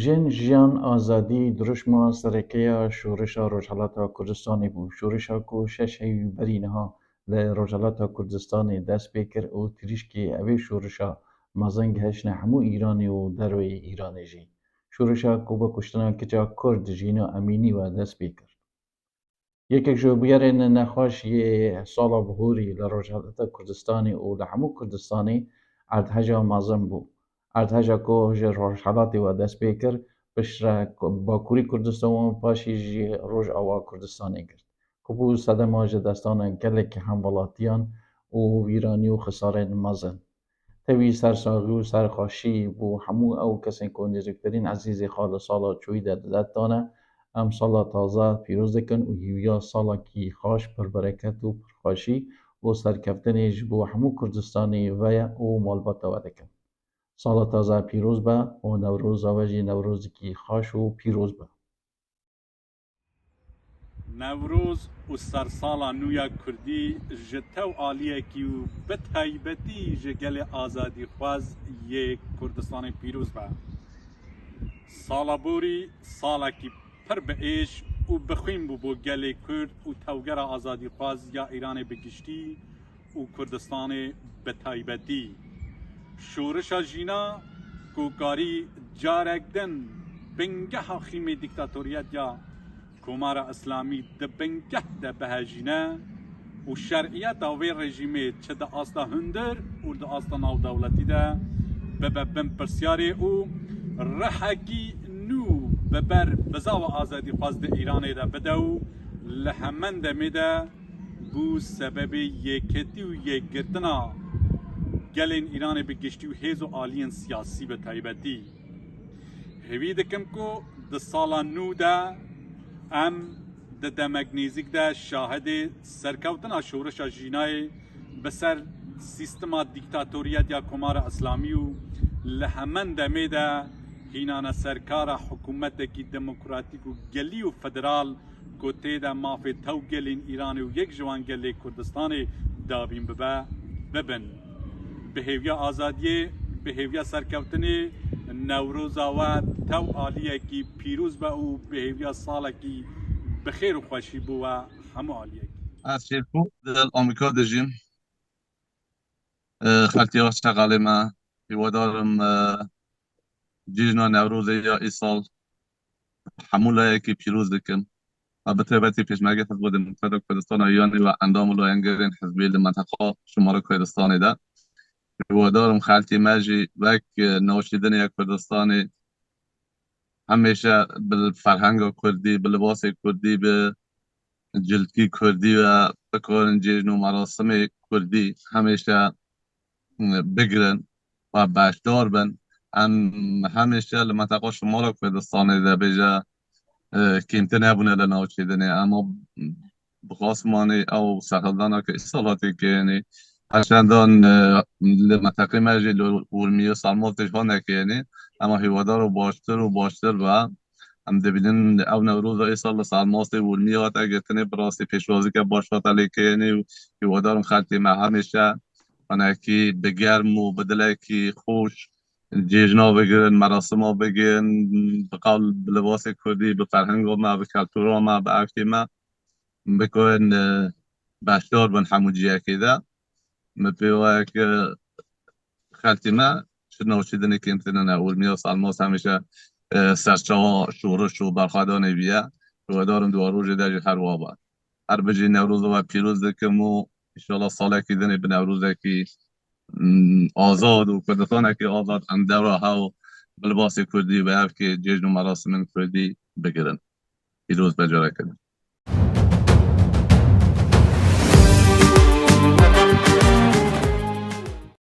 جن جیان آزادی درشما سرکیا شورشا روجهلاتا کردستانی بو شورشا کو شش هیوی برینها لروجهلاتا کردستانی دست بکر او تریشکی اوی شورشا مازنگ هشن همو ایرانی و دروی ایرانی جی شورشا کو با کشتنا کجا کرد جینا امینی و دست بکر یکیک جو بیارن نخواش یه سالا بهوری لروجهلاتا کردستانی و لحمو کردستانی ارتهجا مازن بو ارتهجا کو جه روجهلاتی و دست بکر بشرا باکوری کردستان و پاشی جی روج آوا کردستانی کرد کبو صدم آج دستان گلک هم ولاتیان و ویرانی و خسارن مازن توی سرساغی و سرخاشی بو همو او کسین که نزدیکترین عزیز خال سالا چوی داد دانه ام سالا تازه پیروز دکن و هیویا سالا کی خاش پر برکت و پرخاشی و سرکفتنش بو همو کردستانی و مالباتا ودکن سالا تازه پیروز به و نوروز آوجی نوروز کی خاش و پیروز به نوروز و سرسالا نویا کردی جتو آلیه کیو بتایبتی جگل آزادی خواز یک کردستان پیروز با سالا بوری سالا کی پر به ایش و بخویم بو گل کرد و توگر آزادی خواز یا ایران بگشتی و کردستان بتایبتی شورش جینا کوکاری جارکدن بنگه خیمه دیکتاتوریت یا کمار اسلامی ده بنگه ده بهجینه و شرعیت آوی رژیمه چه ده آستا هندر و ده آستا ناو دولتی ده ببن پرسیاری و رحکی نو ببر بزاو آزادی خواست ده ایرانه ده بدو لحمن ده میده بو سبب یکتی و یک گرتنا گلین ایران بگشتی و هیز و آلین سیاسی به تایبتی هوی دکم کو ده سالا نو ده ام د دمگنیزیک ده شاهد سرکوتنا شورش جینای بسر سیستما دیکتاتوریت یا کمار اسلامی و لهمن دمه ده هینان سرکار حکومت کی دموکراتیک و گلی و فدرال کوته ده مافی تو گلین ایران و یک جوان گلی کردستان دابین ببن بهویا آزادی بهویا سرکوتنی نوروز و تو عالیه کی پیروز با او بهویا ساله کی بخیر و خوشی بو و همه عالیه کی از شیرپو در آمریکا دژیم خالتي شغاله ما هیوادارم جیجنا نوروز یا ای سال حموله کی پیروز دکن البته وقتی پیشمرگی حزب دموکرات کردستان ایرانی و اندام لایحه‌گرین حزبی منطقه شمال کردستان ده هیوادارم خالتي ماجی وک نوشیدن یک کردستان همیشه بالفرهنگ کردی باللباس کردی به جلدی کردی و بکارن جیجن و مراسم کردی همیشه بگرن و باشدار بن همیشه لمنطقه شمال کردستان ده بیجا کمتر نبونه لناوچیدنه اما بخواست مانه او سخلدانا که اصالاتی که یعنی هرچندان لمنطقه مجل ورمی و سالماز دشوار نکه یعنی اما هیوادار رو باشتر و هم دبیدن او نوروز ای سال سالماز ورمی هات اگر تنه براستی پیشوازی که باشد علی که یعنی هیوادارم خلطی ما همیشه ونکی بگرم و بدله کی خوش جیجنا بگیرن مراسم ها بگیرن بقول لباس کردی به فرهنگ ما به کلتور ما به عرفی ما بکن باشدار بن حموجیه کده مپیوه که خلطی ما شنو چیدنی که امتنان اول میاد سالماس همیشه سرچه شورش و برخوادانه بیه رو دارم دواروج در هر وابا هر بجی نوروز و پیروز دکم و انشالله ساله که دنی به نوروز که آزاد و کردستان که آزاد هم دوره ها و بلباس کردی و هر که جشن و مراسم کردی بگیرن پیروز بجاره کنن